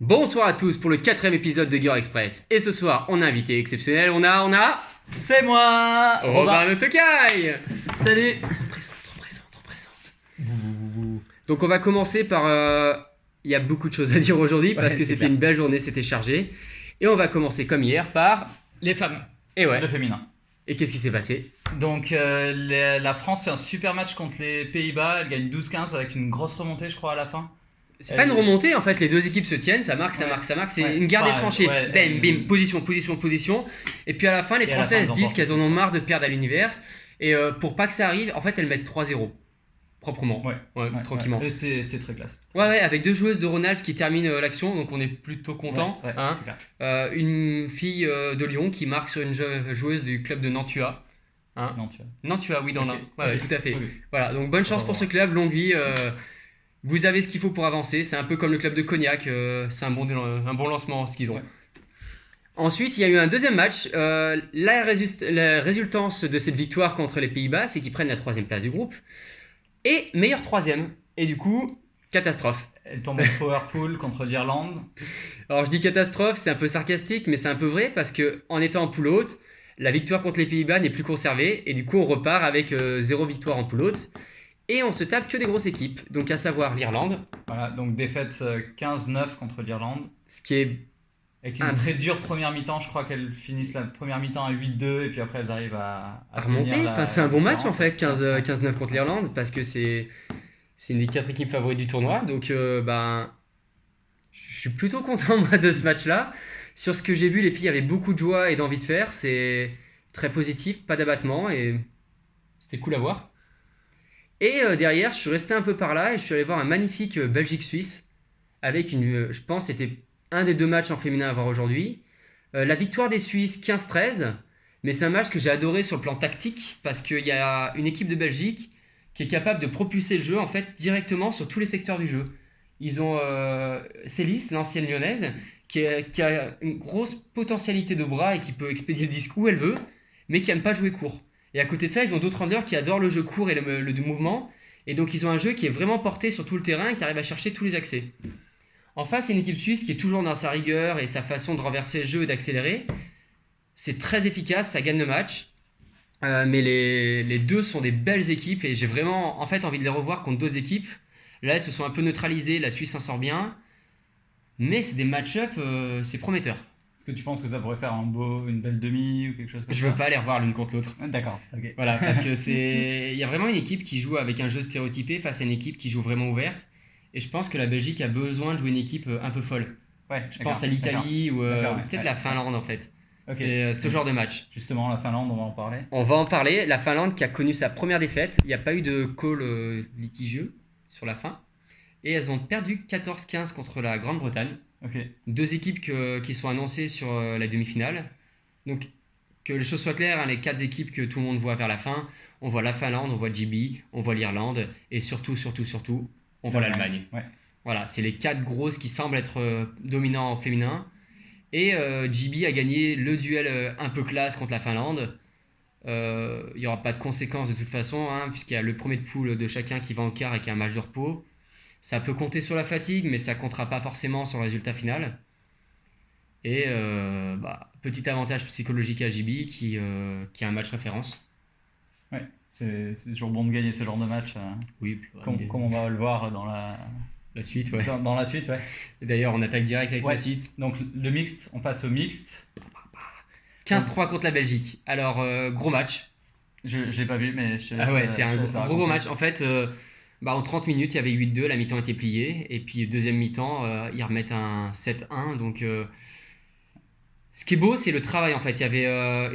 Bonsoir à tous pour le quatrième épisode de Gear Express. Et ce soir, on a un invité exceptionnel, on a C'est moi, Robin Le Tocaille. Salut. Représente. Donc on va commencer par... Il y a beaucoup de choses à dire aujourd'hui parce Ouais, que c'est c'était clair. une belle journée, c'était chargé. Et on va commencer comme hier par... Les femmes, Et ouais. le féminin. Et qu'est-ce qui s'est passé? Donc la France fait un super match contre les Pays-Bas. Elle gagne 12-15 avec une grosse remontée, je crois, à la fin. C'est pas une remontée en fait, les deux équipes se tiennent, ça marque. C'est Ouais. une guerre des Enfin, tranchées. ouais, Bam, bim, position. Et puis à la fin, les Et à la Français fin, elles se ils disent emportent qu'elles en le ont titre. marre de perdre à l'univers. Et pour pas que ça arrive, en fait, elles mettent 3-0. Proprement. Ouais, Tranquillement. Et c'était très classe. Ouais, avec deux joueuses de Rhône-Alpes qui terminent l'action, donc on est plutôt content. Ouais, Hein. c'est clair. Une fille de Lyon qui marque sur une joueuse du club de Nantua. Hein. Non, tu vois. Nantua, oui, dans Ok, l'Ain. Ouais, ok, tout à fait. ok. Voilà, donc bonne chance pour ce club, longue vie. Vous avez ce qu'il faut pour avancer. C'est un peu comme le club de Cognac. C'est un bon lancement, ce qu'ils ont. Ouais. Ensuite, il y a eu un deuxième match. La résultance de cette victoire contre les Pays-Bas, c'est qu'ils prennent la troisième place du groupe. Et meilleur troisième. Et du coup, catastrophe. Elle tombe en power pool contre l'Irlande. Alors je dis catastrophe, c'est un peu sarcastique, mais c'est un peu vrai parce que en étant en poule haute, la victoire contre les Pays-Bas n'est plus conservée et du coup on repart avec 0 victoire en poule haute et on se tape que des grosses équipes, donc à savoir l'Irlande, Voilà, donc défaite 15-9 contre l'Irlande. ce qui est Avec une très dure première mi-temps, je crois qu'elles finissent la première mi-temps à 8-2 et puis après elles arrivent à remonté. tenir Enfin, c'est un bon match en fait, différence. 15-9 contre l'Irlande parce que c'est une des 4 équipes favorites du tournoi, donc je suis plutôt content moi de ce match-là. Sur ce que j'ai vu, les filles avaient beaucoup de joie et d'envie de faire, c'est très positif, pas d'abattement et c'était cool à voir. Et derrière, je suis resté un peu par là et je suis allé voir un magnifique Belgique-Suisse avec je pense que c'était un des deux matchs en féminin à voir aujourd'hui. La victoire des Suisses 15-13, mais c'est un match que j'ai adoré sur le plan tactique parce qu'il y a une équipe de Belgique qui est capable de propulser le jeu en fait directement sur tous les secteurs du jeu. Ils ont Célis, l'ancienne lyonnaise, qui a une grosse potentialité de bras et qui peut expédier le disque où elle veut, mais qui n'aime pas jouer court. Et à côté de ça, ils ont d'autres handlers qui adorent le jeu court et le mouvement. Et donc, ils ont un jeu qui est vraiment porté sur tout le terrain et qui arrive à chercher tous les accès. En face, c'est une équipe suisse qui est toujours dans sa rigueur et sa façon de renverser le jeu et d'accélérer. C'est très efficace, ça gagne le match. Mais les deux sont des belles équipes et j'ai vraiment en fait envie de les revoir contre d'autres équipes. Là, elles se sont un peu neutralisées, la Suisse s'en sort bien. Mais c'est des match-up, c'est prometteur. Est-ce que tu penses que ça pourrait faire une belle demi ou quelque chose comme Je ça? veux pas les revoir l'une contre l'autre. D'accord, ok. Voilà, parce que il y a vraiment une équipe qui joue avec un jeu stéréotypé face à une équipe qui joue vraiment ouverte. Et je pense que la Belgique a besoin de jouer une équipe un peu folle. Ouais, Je pense à l'Italie ou D'accord, ouais, peut-être ouais, la Finlande en fait. Ok. C'est ce genre de match. Justement, la Finlande, on va en parler. On va en parler. La Finlande qui a connu sa première défaite. Il n'y a pas eu de call litigieux sur la fin. Et elles ont perdu 14-15 contre la Grande-Bretagne. Ok. Deux équipes qui sont annoncées sur la demi-finale. Donc, que les choses soient claires, hein, les quatre équipes que tout le monde voit vers la fin, on voit la Finlande, on voit GB, on voit l'Irlande, et surtout, on voit l'Allemagne. Ouais. Voilà, c'est les quatre grosses qui semblent être dominants en féminin. Et GB a gagné le duel un peu classe contre la Finlande. Il n'y aura pas de conséquences de toute façon, hein, puisqu'il y a le premier de poule de chacun qui va en quart et qui a un match de repos. Ça peut compter sur la fatigue, mais ça comptera pas forcément sur le résultat final. Et petit avantage psychologique à JB qui a un match référence. Ouais, c'est toujours bon de gagner ce genre de match. Oui, puis, Comme on va le voir dans la suite, ouais. dans la suite, ouais. Et d'ailleurs, on attaque direct avec Ouais. la suite. Donc le mixte, on passe au mixte. 15-3 contre la Belgique. Alors, gros match. Je l'ai pas vu, mais je te Ah ouais, laisse, c'est un je te laisse gros raconter. match. En fait, en 30 minutes, il y avait 8-2, la mi-temps était pliée. Et puis, deuxième mi-temps, ils remettent un 7-1. Donc, ce qui est beau, c'est le travail en fait. Il y avait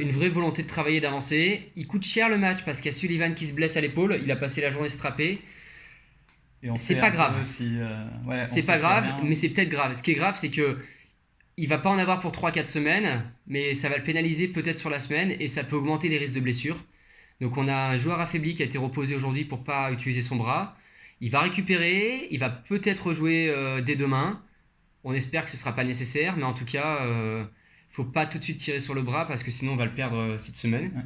une vraie volonté de travailler, d'avancer. Il coûte cher le match parce qu'il y a Sullivan qui se blesse à l'épaule. Il a passé la journée strappé. Et on C'est sait pas un peu grave. si, ouais, on C'est sait pas s'il y a grave, bien. mais c'est peut-être grave. Ce qui est grave, c'est que il va pas en avoir pour 3-4 semaines, mais ça va le pénaliser peut-être sur la semaine et ça peut augmenter les risques de blessure. Donc on a un joueur affaibli qui a été reposé aujourd'hui pour pas utiliser son bras. Il va récupérer, il va peut-être jouer dès demain. On espère que ce sera pas nécessaire, mais en tout cas, faut pas tout de suite tirer sur le bras parce que sinon on va le perdre cette semaine. Ouais.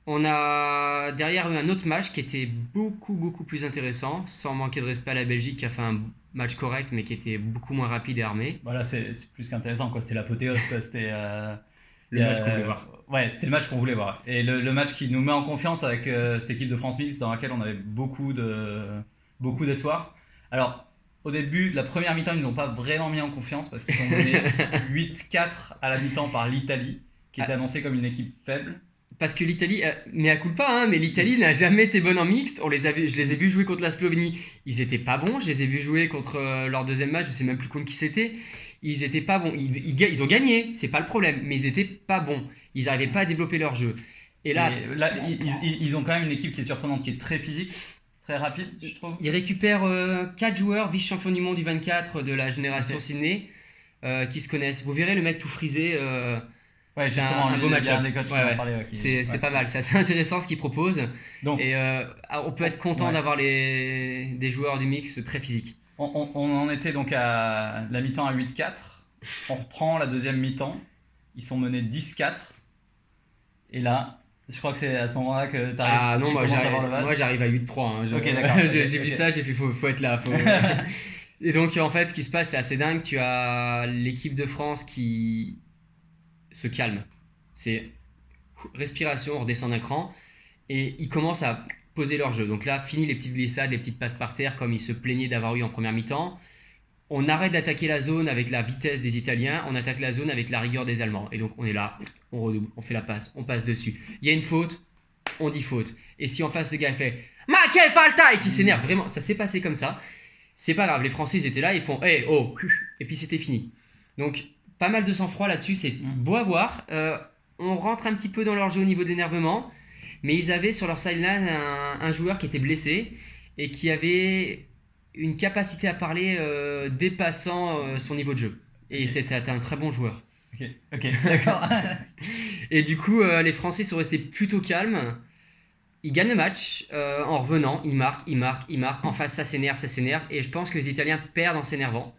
On a derrière eu un autre match qui était beaucoup plus intéressant, sans manquer de respect à la Belgique qui a fait un match correct, mais qui était beaucoup moins rapide et armé. Voilà, c'est plus qu'intéressant, quoi. C'était l'apothéose, quoi. C'était Le match qu'on voulait voir. Ouais, c'était le match qu'on voulait voir. Et le match qui nous met en confiance avec cette équipe de France Mix dans laquelle on avait beaucoup d'espoir. Alors, au début de la première mi-temps, ils nous ont pas vraiment mis en confiance parce qu'ils sont menés 8-4 à la mi-temps par l'Italie, qui était annoncée comme une équipe faible. Parce que l'Italie, mais à coup pas, hein, mais l'Italie n'a jamais été bonne en mixte. Je les ai vus jouer contre la Slovénie, ils étaient pas bons. Je les ai vus jouer contre leur deuxième match, je sais même plus contre qui c'était. Ils étaient pas bons. Ils ont gagné, c'est pas le problème, mais ils étaient pas bons. Ils n'arrivaient pas à développer leur jeu. Et là, ils ont quand même une équipe qui est surprenante, qui est très physique, très rapide, je trouve. ils récupèrent 4 joueurs vice-champions du monde du 24 de la génération Sydney qui se connaissent. Vous verrez le mec tout frisé. Ouais, C'est justement, un beau match-up. C'est C'est pas mal, c'est assez intéressant ce qu'ils proposent. Donc, Et on peut être content d'avoir des joueurs du mix très physiques. on en était donc à la mi-temps à 8-4. On reprend la deuxième mi-temps. Ils sont menés 10-4. Et là, je crois que c'est à ce moment-là que tu arrives. Ah non, moi j'arrive j'arrive à 8-3. Hein. Ok, d'accord. J'ai vu ça, j'ai fait faut être là. Et donc en fait, ce qui se passe, c'est assez dingue. Tu as l'équipe de France qui se calme. C'est respiration, on redescend d'un cran. Et ils commencent à poser leur jeu. Donc là, fini les petites glissades, les petites passes par terre comme ils se plaignaient d'avoir eu en première mi-temps. On arrête d'attaquer la zone avec la vitesse des Italiens, on attaque la zone avec la rigueur des Allemands. Et donc on est là, on redouble, on fait la passe, on passe dessus. Il y a une faute, on dit faute. Et si en face le gars fait « Ma quelle falta !» et qui s'énerve, vraiment, ça s'est passé comme ça. C'est pas grave, les Français ils étaient là, ils font « Hey, oh !» et puis c'était fini. Donc pas mal de sang-froid là-dessus, c'est beau à voir. On rentre un petit peu dans leur jeu au niveau d'énervement, mais ils avaient sur leur sideline un joueur qui était blessé et qui avait une capacité à parler dépassant son niveau de jeu. Et c'était un très bon joueur. Ok, d'accord. Et du coup, les Français sont restés plutôt calmes. Ils gagnent le match en revenant. Ils marquent. En face, ça s'énerve. Et je pense que les Italiens perdent en s'énervant.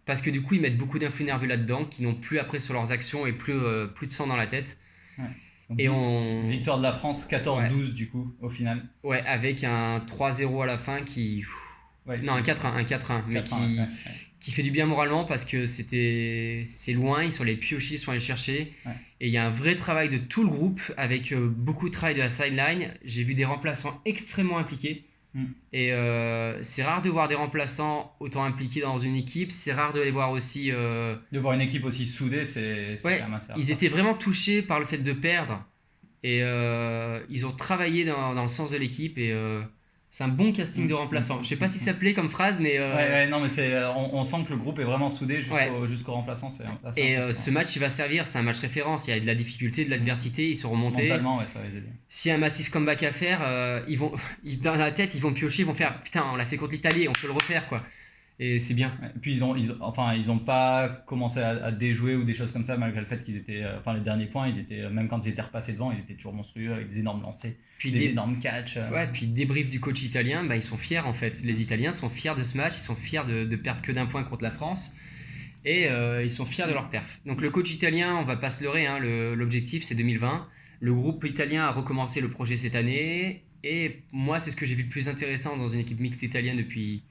Parce que du coup, ils mettent beaucoup d'influx nerveux là-dedans qui n'ont plus après sur leurs actions et plus de sang dans la tête. Ouais. Donc, victoire de la France 14-12 du coup, au final. Ouais, avec un 3-0 à la fin qui... non, un 4-1, mais qui fait du bien moralement parce que c'est loin, ils sont les piochis, ils sont allés chercher. Ouais. Et il y a un vrai travail de tout le groupe avec beaucoup de travail de la sideline. J'ai vu des remplaçants extrêmement impliqués. Et c'est rare de voir des remplaçants autant impliqués dans une équipe. C'est rare de les voir aussi... De voir une équipe aussi soudée, c'est quand même assez rare. Ils étaient vraiment touchés par le fait de perdre. Et ils ont travaillé dans le sens de l'équipe et... c'est un bon casting de remplaçants. Je sais pas si ça plaît comme phrase, mais... non, mais on sent que le groupe est vraiment soudé jusqu'aux remplaçants. Et ce match, il va servir. C'est un match référence. Il y a de la difficulté, de l'adversité. Ils sont remontés. Mentalement, ça va les aider. S'il y a un massif comeback à faire, dans la tête, ils vont piocher. Ils vont faire « Putain, on l'a fait contre l'Italie, on peut le refaire, quoi. » Et c'est bien. Et puis ils ont pas commencé à déjouer ou des choses comme ça, malgré le fait qu'ils étaient... les derniers points, même quand ils étaient repassés devant, ils étaient toujours monstrueux avec des énormes lancers, puis des énormes catchs. Puis débrief du coach italien, ils sont fiers en fait. Les Italiens sont fiers de ce match, ils sont fiers de perdre que d'un point contre la France. Et ils sont fiers de leur perf. Donc le coach italien, on va pas se leurrer, hein, l'objectif c'est 2020. Le groupe italien a recommencé le projet cette année. Et moi, c'est ce que j'ai vu le plus intéressant dans une équipe mixte italienne depuis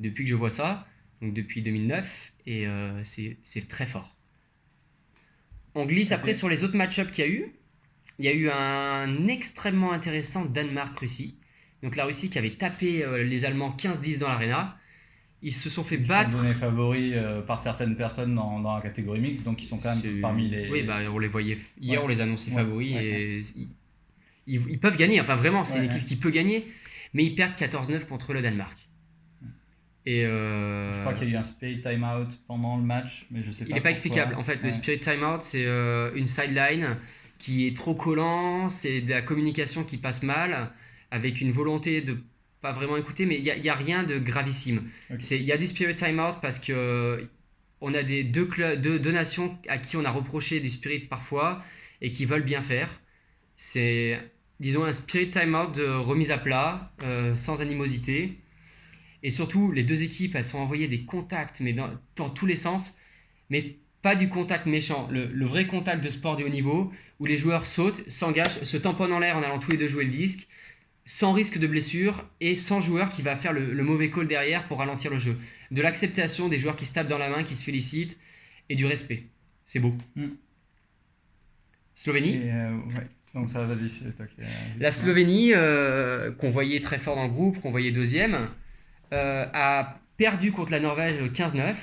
que je vois ça, donc depuis 2009, et c'est très fort. On glisse après sur les autres match-ups qu'il y a eu. Il y a eu un extrêmement intéressant Danemark-Russie. Donc la Russie qui avait tapé les Allemands 15-10 dans l'arena. Ils se sont fait battre. Ils sont donnés favoris par certaines personnes dans la catégorie mixte, donc ils sont quand même parmi les... Oui, on les voyait hier, on les annonçait favoris, et ils peuvent gagner. Enfin vraiment, c'est une équipe qui peut gagner, mais ils perdent 14-9 contre le Danemark. Et je crois qu'il y a eu un spirit timeout pendant le match, mais je sais pas. Il n'est pas explicable. En fait, le spirit timeout, c'est une sideline qui est trop collant, c'est de la communication qui passe mal, avec une volonté de pas vraiment écouter, mais il y a rien de gravissime. Il y a du spirit timeout parce que on a deux nations à qui on a reproché du spirit parfois et qui veulent bien faire. C'est, disons, un spirit timeout de remise à plat, sans animosité. Et surtout, les deux équipes, elles sont envoyées des contacts, mais dans tous les sens, mais pas du contact méchant, le vrai contact de sport de haut niveau, où les joueurs sautent, s'engagent, se tamponnent en l'air en allant tous les deux jouer le disque, sans risque de blessure, et sans joueur qui va faire le mauvais call derrière pour ralentir le jeu. de l'acceptation des joueurs qui se tapent dans la main, qui se félicitent, et du respect. C'est beau. Slovénie. Ouais. Donc ça, vas-y, c'est toi qui La Slovénie, qu'on voyait très fort dans le groupe, qu'on voyait deuxième, a perdu contre la Norvège 15-9,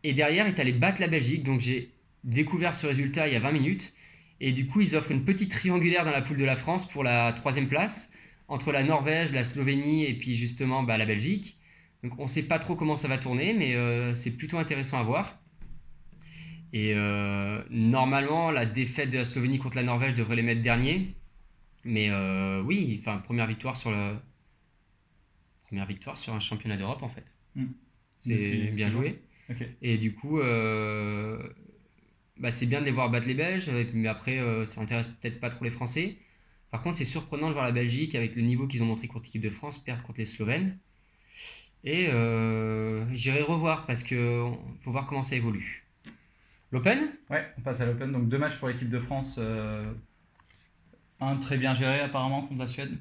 et derrière est allé battre la Belgique. Donc j'ai découvert ce résultat il y a 20 minutes, et du coup ils offrent une petite triangulaire dans la poule de la France pour la 3e place, entre la Norvège, la Slovénie et puis justement la Belgique. Donc on ne sait pas trop comment ça va tourner, mais c'est plutôt intéressant à voir. Et normalement, la défaite de la Slovénie contre la Norvège devrait les mettre derniers. Mais oui, enfin, première victoire sur un championnat d'Europe en fait. C'est Depuis bien toujours. joué. Ok. Et du coup, c'est bien de les voir battre les Belges, mais après, ça intéresse peut-être pas trop les Français. Par contre, c'est surprenant de voir la Belgique, avec le niveau qu'ils ont montré contre l'équipe de France, perdre contre les Slovènes. Et j'irai revoir parce que faut voir comment ça évolue. L'Open? Ouais, on passe à l'Open. Donc 2 matchs pour l'équipe de France. Un très bien géré apparemment contre la Suède.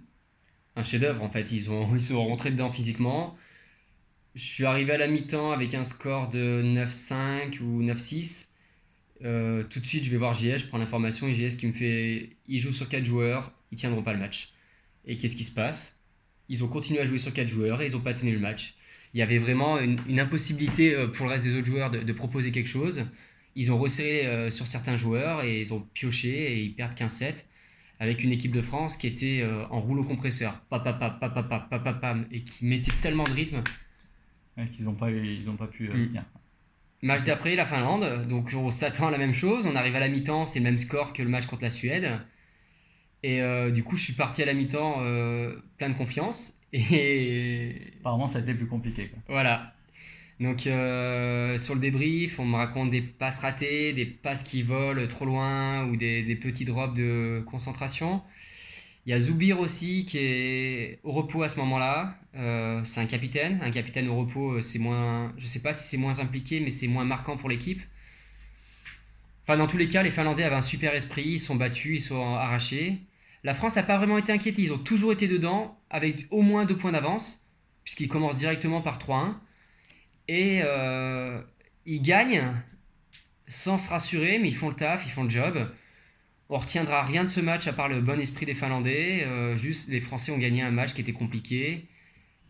Un chef-d'œuvre en fait. Ils sont rentrés dedans physiquement. Je suis arrivé à la mi-temps avec un score de 9-5 ou 9-6. Tout de suite, je vais voir JS, je prends l'information et JS qui me fait ils jouent sur 4 joueurs, ils tiendront pas le match. Et qu'est-ce qui se passe? Ils ont continué à jouer sur 4 joueurs et ils n'ont pas tenu le match. Il y avait vraiment une impossibilité pour le reste des autres joueurs de proposer quelque chose. Ils ont resserré sur certains joueurs et ils ont pioché et ils perdent 15-7 avec une équipe de France qui était en rouleau compresseur, pam, et qui mettait tellement de rythme. Ouais, qu'ils n'ont pas pu tenir. Match d'après, la Finlande, donc on s'attend à la même chose. On arrive à la mi-temps, c'est le même score que le match contre la Suède. Et du coup, je suis parti à la mi-temps plein de confiance. Et Apparemment, ça a été plus compliqué, quoi. voilà. Donc sur le débrief, on me raconte des passes ratées, des passes qui volent trop loin ou des petits drops de concentration. Il y a Zoubir aussi qui est au repos à ce moment-là. C'est un capitaine. Un capitaine au repos, c'est moins. Je sais pas si c'est moins impliqué, mais c'est moins marquant pour l'équipe. Enfin, dans tous les cas, les Finlandais avaient un super esprit. Ils sont battus, ils sont arrachés. La France n'a pas vraiment été inquiétée. Ils ont toujours été dedans avec au moins 2 points d'avance, puisqu'ils commencent directement par 3-1. Et ils gagnent sans se rassurer, mais ils font le taf, ils font le job. On retiendra rien de ce match à part le bon esprit des Finlandais. Juste, les Français ont gagné un match qui était compliqué.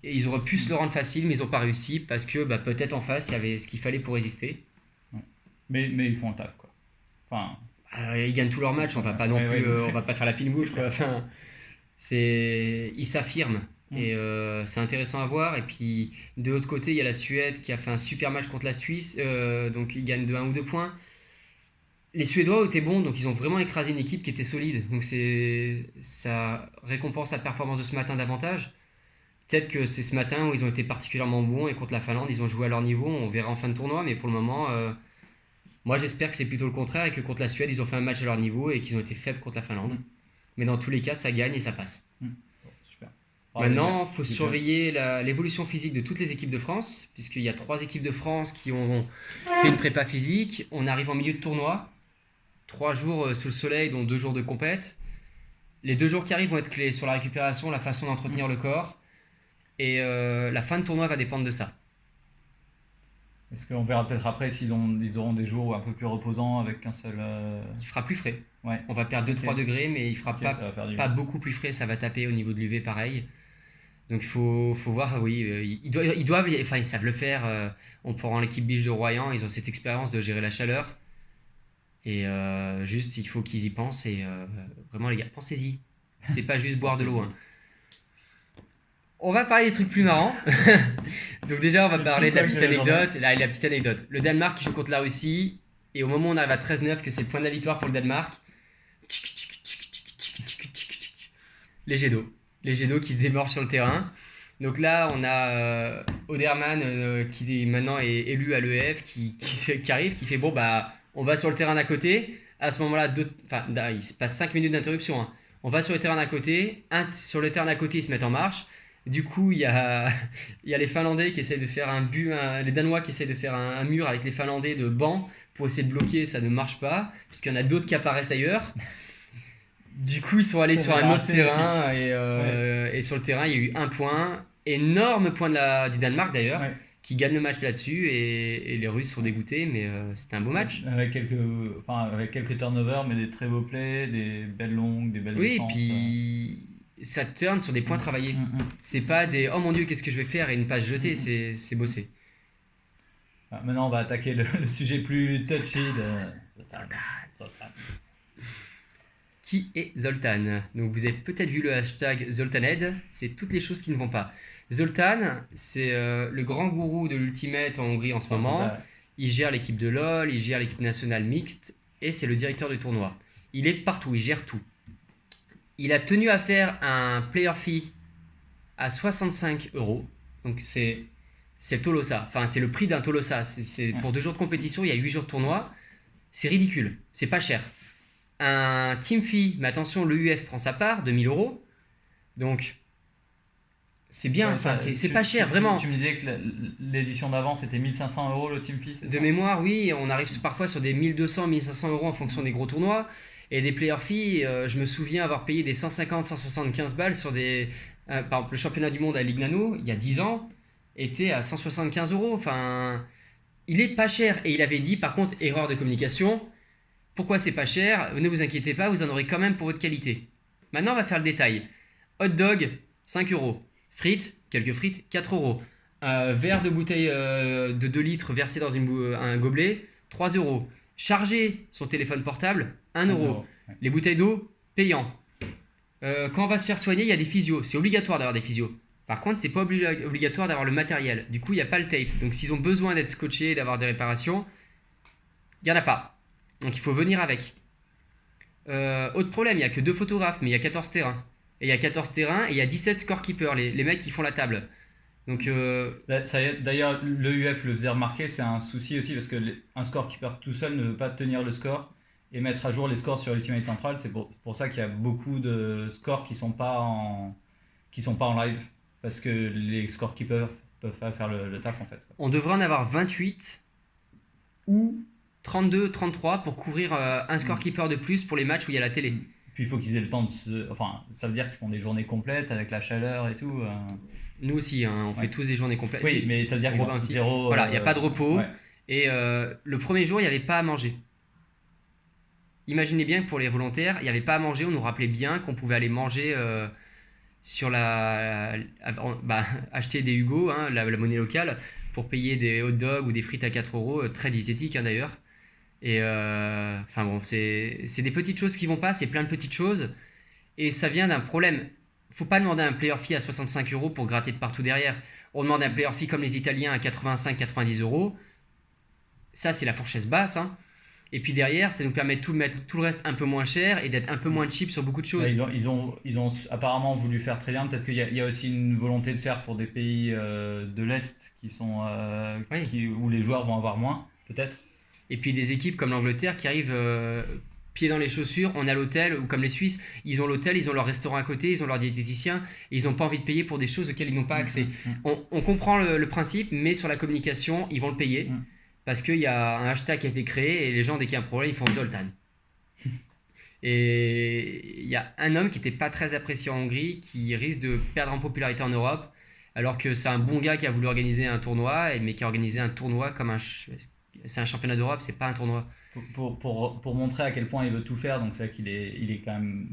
Et ils auraient pu se le rendre facile, mais ils n'ont pas réussi parce que peut-être en face, il y avait ce qu'il fallait pour résister. Ouais. Mais ils font le taf, quoi. Enfin, Ils gagnent tous leurs matchs, on va pas non plus, on va pas faire la pile bouche, c'est quoi. clair. Enfin, ils s'affirment. Et c'est intéressant à voir. Et puis de l'autre côté, il y a la Suède qui a fait un super match contre la Suisse, donc ils gagnent de 1 ou 2 points. Les Suédois étaient bons, donc ils ont vraiment écrasé une équipe qui était solide. Donc ça récompense la performance de ce matin davantage. Peut-être que c'est ce matin où ils ont été particulièrement bons et contre la Finlande, ils ont joué à leur niveau. On verra en fin de tournoi, mais pour le moment, moi j'espère que c'est plutôt le contraire et que contre la Suède, ils ont fait un match à leur niveau et qu'ils ont été faibles contre la Finlande. Mais dans tous les cas, ça gagne et ça passe. Bon, super. Maintenant, il faut surveiller l'évolution physique de toutes les équipes de France, puisqu'il y a 3 équipes de France qui ont fait une prépa physique. On arrive en milieu de tournoi, 3 jours sous le soleil, dont 2 jours de compète. Les 2 jours qui arrivent vont être clés sur la récupération, la façon d'entretenir le corps. Et la fin de tournoi va dépendre de ça. Est-ce qu'on verra peut-être après s'ils auront des jours un peu plus reposants avec qu'un seul. Il fera plus frais. Ouais. On va perdre 2-3 Ok. degrés, mais il fera Ok, ça va faire du pas bien. beaucoup plus frais. Ça va taper au niveau de l'UV pareil. Donc il faut voir, oui, ils doivent, enfin ils savent le faire. On prend l'équipe biche de Royan, ils ont cette expérience de gérer la chaleur. Et juste, il faut qu'ils y pensent. Et vraiment, les gars, pensez-y. C'est pas juste boire de l'eau. Hein. On va parler des trucs plus marrants. Donc déjà, on va parler de la petite anecdote. Là, la petite anecdote. Le Danemark qui joue contre la Russie. Et au moment où on arrive à 13-9, que c'est le point de la victoire pour le Danemark. Les jets d'eau. Les jets d'eau qui se démordent sur le terrain. Donc là, on a Oderman qui maintenant est élu à l'EF, qui arrive, qui fait bon, on va sur le terrain d'à côté. À ce moment-là, il se passe 5 minutes d'interruption. Hein. On va sur le terrain d'à côté. Sur le terrain d'à côté, ils se mettent en marche. Du coup, il y a les Finlandais qui essayent de faire les Danois qui essayent de faire un mur avec les Finlandais de banc pour essayer de bloquer. Ça ne marche pas, puisqu'il y en a d'autres qui apparaissent ailleurs. Du coup, ils sont allés sur un autre terrain et sur le terrain, il y a eu 1 point. Énorme point du Danemark d'ailleurs, qui gagne le match là-dessus et les Russes sont dégoûtés, mais c'était un beau match. Avec quelques turnovers, mais des très beaux plays, des belles longues, des belles Oui, et défenses. puis ça turn sur des points travaillés. C'est pas des oh mon dieu, qu'est-ce que je vais faire et une passe jetée, c'est bossé. Maintenant, on va attaquer le sujet plus touchy de Zoltan. Qui est Zoltan? Donc vous avez peut-être vu le hashtag ZoltanEd, c'est toutes les choses qui ne vont pas. Zoltan, c'est le grand gourou de l'Ultimate en Hongrie en ce moment. Il gère l'équipe de LoL, il gère l'équipe nationale mixte et c'est le directeur du tournoi. Il est partout, il gère tout. Il a tenu à faire un player fee à 65 €. Donc c'est Tolosa. Enfin, c'est le prix d'un Tolosa. C'est pour 2 jours de compétition, il y a 8 jours de tournoi. C'est ridicule. C'est pas cher. Un team fee, mais attention, l'EUF prend sa part de 1000 €. Donc, c'est bien. Enfin, c'est pas cher, vraiment. Tu me disais que l'édition d'avant, c'était 1500 € le team fee, c'est ça? De mémoire, oui. On arrive parfois sur des 1200, 1500 € en fonction des gros tournois. Et des player fees, je me souviens avoir payé des 150, 175 balles sur des... par exemple, le championnat du monde à Ligue Nano, il y a 10 ans, était à 175 €. Enfin, il est pas cher. Et il avait dit, par contre, erreur de communication, pourquoi c'est pas cher? Ne vous inquiétez pas, vous en aurez quand même pour votre qualité. Maintenant, on va faire le détail. Hot dog, 5 €. Frites, quelques frites, 4 €. Verre de bouteille de 2 litres versé dans un gobelet, 3 €. Charger son téléphone portable, 1 €. Ouais. Les bouteilles d'eau, payant. Quand on va se faire soigner, il y a des physios. C'est obligatoire d'avoir des physios. Par contre, c'est pas obligatoire d'avoir le matériel. Du coup, il n'y a pas le tape. Donc, s'ils ont besoin d'être scotchés, d'avoir des réparations, il n'y en a pas. Donc, il faut venir avec. Autre problème, il n'y a que 2 photographes, mais il y a 14 terrains. Et il y a 14 terrains et il y a 17 scorekeepers, les mecs qui font la table. Donc, D'ailleurs, l'EUF le faisait remarquer, c'est un souci aussi parce que un scorekeeper tout seul ne veut pas tenir le score et mettre à jour les scores sur Ultimate Central. C'est pour ça qu'il y a beaucoup de scores qui sont pas en live parce que les scorekeepers peuvent pas faire le taf en fait, quoi. On devrait en avoir 28 ou 32, 33 pour couvrir un scorekeeper de plus pour les matchs où il y a la télé. Puis il faut qu'ils aient le temps de Enfin, ça veut dire qu'ils font des journées complètes avec la chaleur et tout. Nous aussi, hein, on fait tous des journées complètes. Oui, mais ça veut dire qu'ils ont aussi. zéro. Voilà, il n'y a pas de repos. Ouais. Et le premier jour, il n'y avait pas à manger. Imaginez bien que pour les volontaires, il n'y avait pas à manger. On nous rappelait bien qu'on pouvait aller manger sur acheter des Hugo, hein, la monnaie locale, pour payer des hot dogs ou des frites à 4 €, très diététique hein, d'ailleurs. Et enfin bon, c'est des petites choses qui vont pas, c'est plein de petites choses. Et ça vient d'un problème. Faut pas demander un player fee à 65 € pour gratter de partout derrière. On demande un player fee comme les Italiens à 85-90 €. Ça, c'est la fourchette basse. Hein. Et puis derrière, ça nous permet de mettre tout le reste un peu moins cher et d'être un peu moins cheap sur beaucoup de choses. Ouais, ils ont apparemment voulu faire très bien. Peut-être qu'il y a aussi une volonté de faire pour des pays de l'Est qui sont, où les joueurs vont avoir moins, peut-être. Et puis des équipes comme l'Angleterre qui arrivent pieds dans les chaussures, on a l'hôtel, ou comme les Suisses, ils ont l'hôtel, ils ont leur restaurant à côté, ils ont leur diététicien, et ils n'ont pas envie de payer pour des choses auxquelles ils n'ont pas accès. On comprend le principe, mais sur la communication, ils vont le payer, parce qu'il y a un hashtag qui a été créé, et les gens, dès qu'il y a un problème, ils font Zoltan. Et il y a un homme qui n'était pas très apprécié en Hongrie, qui risque de perdre en popularité en Europe, alors que c'est un bon gars qui a voulu organiser un tournoi, mais qui a organisé un tournoi comme c'est un championnat d'Europe, c'est pas un tournoi. Pour montrer à quel point il veut tout faire, donc c'est vrai qu'il est quand même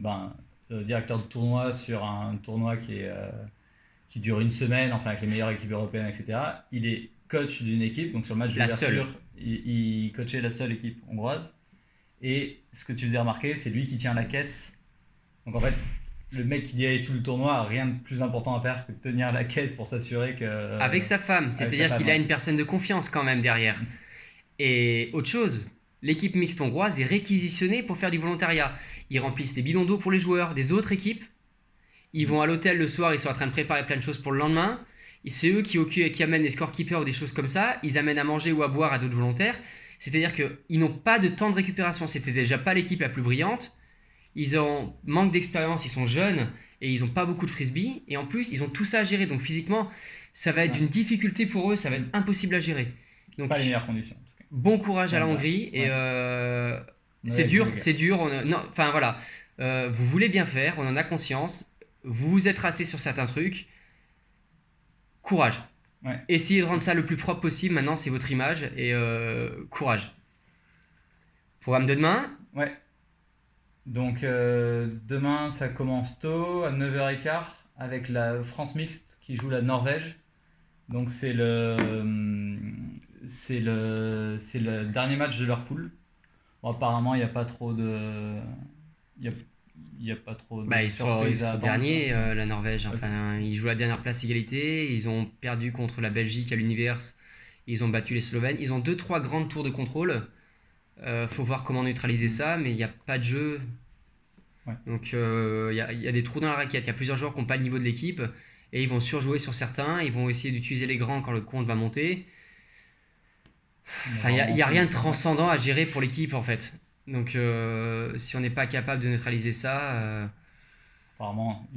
directeur de tournoi sur un tournoi qui dure une semaine, enfin avec les meilleures équipes européennes, etc. Il est coach d'une équipe, donc sur le match d'ouverture, il coachait la seule équipe hongroise. Et ce que tu faisais remarquer, c'est lui qui tient la caisse. Donc en fait, le mec qui dirige tout le tournoi a rien de plus important à faire que de tenir la caisse pour s'assurer que... Avec sa femme, c'est-à-dire qu'il a une personne de confiance quand même derrière. Et autre chose, l'équipe mixte hongroise est réquisitionnée pour faire du volontariat. Ils remplissent des bidons d'eau pour les joueurs des autres équipes. Ils vont à l'hôtel le soir, ils sont en train de préparer plein de choses pour le lendemain. Et c'est eux qui amènent les scorekeepers ou des choses comme ça. Ils amènent à manger ou à boire à d'autres volontaires. C'est-à-dire qu'ils n'ont pas de temps de récupération. C'était déjà pas l'équipe la plus brillante. Ils manquent d'expérience, ils sont jeunes et ils n'ont pas beaucoup de frisbee. Et en plus, ils ont tout ça à gérer. Donc physiquement, ça va être d'une difficulté pour eux, ça va être impossible à gérer. Donc, c'est pas les meilleures conditions. Bon courage à la Hongrie. Et c'est dur. Enfin voilà, vous voulez bien faire, on en a conscience. Vous vous êtes raté sur certains trucs. Courage. Ouais. Essayez de rendre ça le plus propre possible. Maintenant, c'est votre image et courage. Programme de demain. Ouais. Donc demain, ça commence tôt, à 9h15, avec la France mixte qui joue la Norvège. Donc c'est le dernier match de leur poule. Bon, apparemment, il n'y a pas trop de... Il y a pas trop de Bah, ils sont surprises à attendre, derniers, quoi. la Norvège. Enfin, ils jouent la dernière place égalité. Ils ont perdu contre la Belgique à l'Univers. Ils ont battu les Slovènes. Ils ont 2-3 grandes tours de contrôle. Faut voir comment neutraliser ça, mais il n'y a pas de jeu. Ouais. Donc il y a des trous dans la raquette. Il y a plusieurs joueurs qui n'ont pas le niveau de l'équipe et ils vont surjouer sur certains. Ils vont essayer d'utiliser les grands quand le compte va monter. Enfin, il n'y a rien de transcendant à gérer pour l'équipe en fait. Donc si on n'est pas capable de neutraliser ça, Apparemment,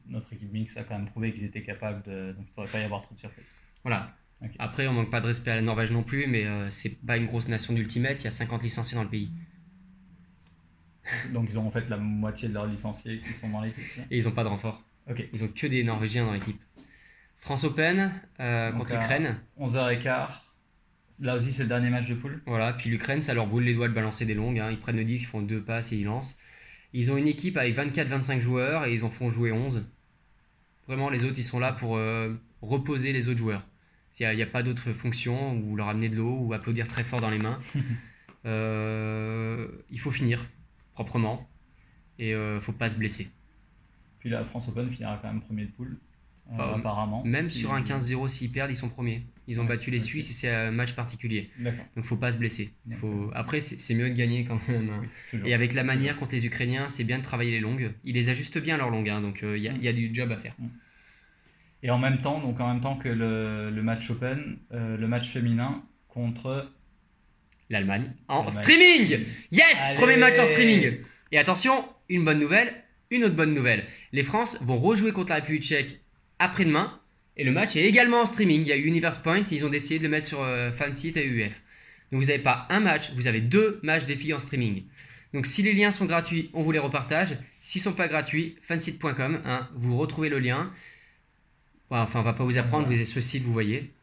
notre équipe mixte a quand même prouvé qu'ils étaient capables de... Donc il ne devrait pas y avoir trop de surprises. voilà. Ok. Après, on manque pas de respect à la Norvège non plus, mais c'est pas une grosse nation d'ultimate. Il y a 50 licenciés dans le pays. Donc ils ont en fait la moitié de leurs licenciés qui sont dans l'équipe. Là. Et ils n'ont pas de renfort. Ok. Ils ont que des Norvégiens dans l'équipe. France Open Donc, contre à l'Ukraine. 11h15. Là aussi, c'est le dernier match de poule. Voilà, puis l'Ukraine, ça leur brûle les doigts de balancer des longues. Hein. Ils prennent le disque, ils font 2 passes et ils lancent. Ils ont une équipe avec 24-25 joueurs et ils en font jouer 11. Vraiment, les autres, ils sont là pour reposer les autres joueurs. Il n'y a pas d'autre fonction, ou leur amener de l'eau, ou applaudir très fort dans les mains. Il faut finir proprement et faut pas se blesser. Puis la France Open finira quand même premier de poule, Bah, apparemment. Même Si- sur un 15-0, s'ils perdent, ils sont premiers. Ils ont Ouais, battu les ok. Suisses et c'est un match particulier. D'accord. Donc faut pas se blesser. D'accord. Après, c'est mieux de gagner quand même. Hein. Oui, c'est toujours. Et avec la manière contre les Ukrainiens, c'est bien de travailler les longues. Ils les ajustent bien leurs longues, hein, donc il y a du job à faire. Et en même temps que le match Open, le match féminin contre L'Allemagne en l'Allemagne. streaming. Yes, Allez. premier match en streaming. Et attention, une bonne nouvelle, une autre bonne nouvelle. Les France vont rejouer contre la République tchèque après-demain. Et le match est également en streaming. Il y a Universe Point et ils ont décidé de le mettre sur Fansite et UF. Donc vous n'avez pas un match, vous avez 2 matchs des filles en streaming. Donc si les liens sont gratuits, on vous les repartage. S'ils ne sont pas gratuits, fansite.com, hein, vous retrouvez le lien. Voilà, enfin, on va pas vous apprendre, vous avez ce site, vous voyez.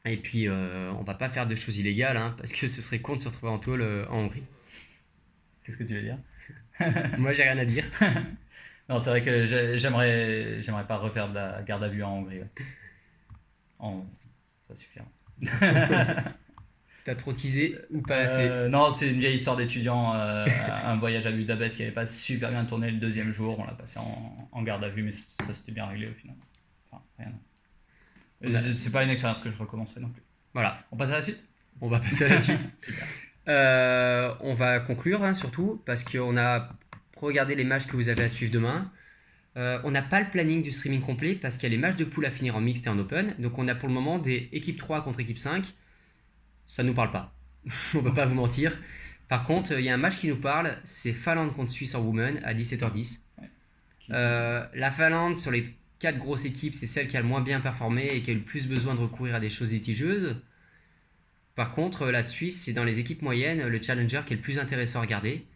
Et puis, on va pas faire de choses illégales, hein, parce que ce serait con de se retrouver en tôle en Hongrie. Qu'est-ce que tu veux dire? Moi, j'ai rien à dire. Non, c'est vrai que j'aimerais pas refaire de la garde à vue en Hongrie. Ouais. Ça suffira. T'as trop teasé ou pas assez? Non, c'est une vieille histoire d'étudiant. Un voyage à Budapest qui avait pas super bien tourné le deuxième jour. On l'a passé en garde à vue, mais ça s'était bien réglé au final. Enfin, rien. C'est pas une expérience que je recommencerai non plus. Voilà, On passe à la suite? on va passer à la suite. Super. On va conclure, hein, surtout, parce qu'on a regardé les matchs que vous avez à suivre demain. On n'a pas le planning du streaming complet, parce qu'il y a les matchs de poule à finir en mixte et en open. Donc, on a pour le moment des équipes 3 contre équipe 5. Ça ne nous parle pas. On ne peut pas vous mentir. Par contre, il y a un match qui nous parle, c'est Finlande contre Suisse en women à 17h10. La Finlande, sur les 4 grosses équipes, c'est celle qui a le moins bien performé et qui a eu le plus besoin de recourir à des choses litigieuses. Par contre, la Suisse, c'est dans les équipes moyennes, le challenger qui est le plus intéressant à regarder.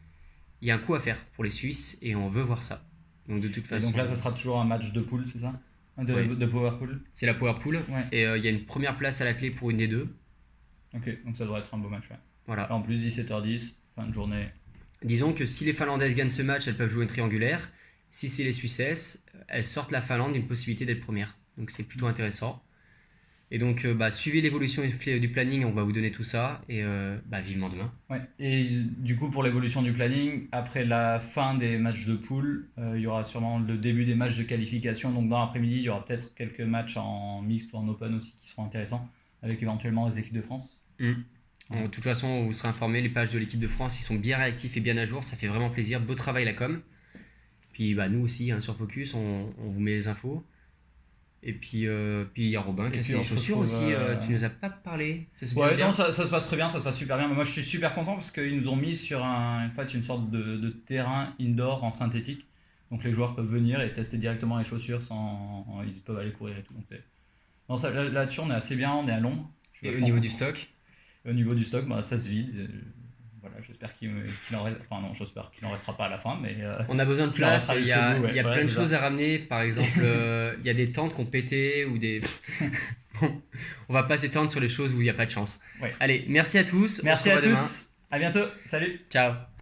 Il y a un coup à faire pour les Suisses et on veut voir ça. Donc de toute Et façon, donc là, ça sera toujours un match de poule, c'est ça? Ouais. De power pool? c'est la power pool. Ouais. Et il y a une première place à la clé pour une des deux. Ok, donc ça devrait être un beau match. Ouais. Voilà. En plus, 17h10, fin de journée. Disons que si les Finlandaises gagnent ce match, elles peuvent jouer une triangulaire. Si c'est les Suissesses, elles sortent la Finlande d'une possibilité d'être première. Donc c'est plutôt intéressant. Et donc suivez l'évolution du planning, on va vous donner tout ça. Et vivement demain. Ouais. Et du coup, pour l'évolution du planning, après la fin des matchs de poule, il y aura sûrement le début des matchs de qualification. Donc dans l'après-midi, il y aura peut-être quelques matchs en mixte ou en open aussi qui seront intéressants, avec éventuellement les équipes de France. De toute façon, vous serez informés, les pages de l'équipe de France, ils sont bien réactifs et bien à jour, ça fait vraiment plaisir, beau travail la com. Puis nous aussi, hein, sur Focus, on vous met les infos. Et puis il y a Robin qui a puis ses on se chaussures retrouve, aussi, tu nous as pas parlé. Ça se passe Ouais, bien. non, ça se passe très bien, ça se passe super bien. Mais moi, je suis super content parce qu'ils nous ont mis sur une sorte de terrain indoor en synthétique. Donc les joueurs peuvent venir et tester directement les chaussures ils peuvent aller courir et tout. Donc non, là-dessus, on est assez bien, on est à long. Je suis Et au vachement niveau content. du stock, Au niveau du stock, ça se vide. Voilà, j'espère qu'il en reste. Enfin, non, j'espère qu'il n'en restera pas à la fin, mais. on a besoin de Il en place, restera et il y jusqu'au a, bout, ouais. il y a Voilà, plein de c'est choses à ramener. Par exemple, il y a des tentes qui ont pété ou des. Bon, on va pas s'étendre sur les choses où il n'y a pas de chance. Ouais. Allez, merci à tous. On se Merci à revoit demain. tous. À bientôt. Salut. Ciao.